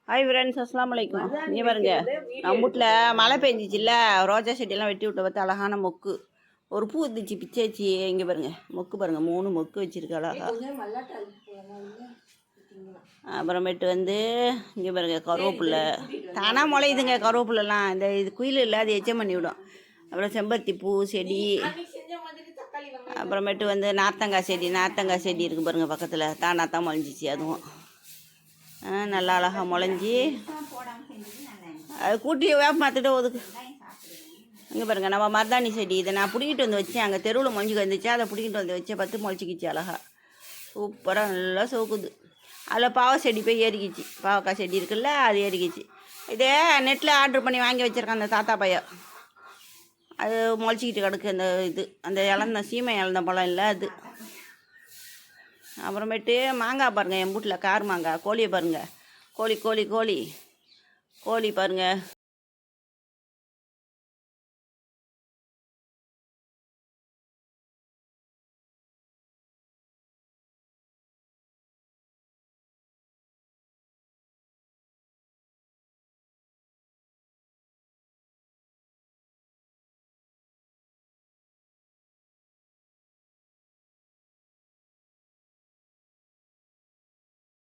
Hi friends, அஸ்ஸலாமு அலைக்கும். நீ பாருங்க, நம்ம வீட்டில் மழை பெஞ்சிச்சில்ல, ரோஜா செடியெல்லாம் வெட்டி விட்ட பார்த்து அழகான மொக்கு ஒரு பூ இருந்துச்சு, பிச்சைச்சி. இங்கே பாருங்க, மொக்கு பாருங்க, 3 மொக்கு வச்சுருக்கு அழகா. அப்புறமேட்டு இங்கே பாருங்க, கருவேப்பில்லை தானாக முளையுதுங்க. கருவேப்பிலெல்லாம் இந்த இது குயில் இல்லை, அது எச்சம் பண்ணி விடும். அப்புறம் செம்பருத்தி பூ செடி, அப்புறமேட்டு நார்த்தங்காய் செடி இருக்குது பாருங்கள் பக்கத்தில். தானாக தான் முளைஞ்சிச்சு அதுவும். நல்லா அழகாக முளைஞ்சி அது கூட்டி வேப்ப மாற்றிட்டு ஒதுக்கு. இங்கே பாருங்கள், நம்ம மருதாணி செடி இதை நான் பிடிக்கிட்டு வந்து வச்சேன். அங்கே தெருவில் மொஞ்சுக்கு வந்துச்சு, அதை பிடிக்கிட்டு வந்து வச்சேன். 10 முளைச்சிக்கிச்சு அழகா, சூப்பராக நல்லா சோக்குது. அதில் பாவ செடி போய் ஏறிக்கிச்சு. பாவக்காய் செடி இருக்குல்ல, அது ஏறிக்கிச்சு. இதே நெட்டில் ஆர்டர் பண்ணி வாங்கி வச்சுருக்கேன் அந்த தாத்தா பையன். அது முளைச்சிக்கிட்டு கிடக்கு. அந்த இழந்த சீமை இழந்த பழம் இல்லை அது. அப்புறமேட்டு மாங்காய் பாருங்கள், என் வீட்டில் கார் மாங்காய். கோழியை பாருங்கள், கோழி பாருங்கள்,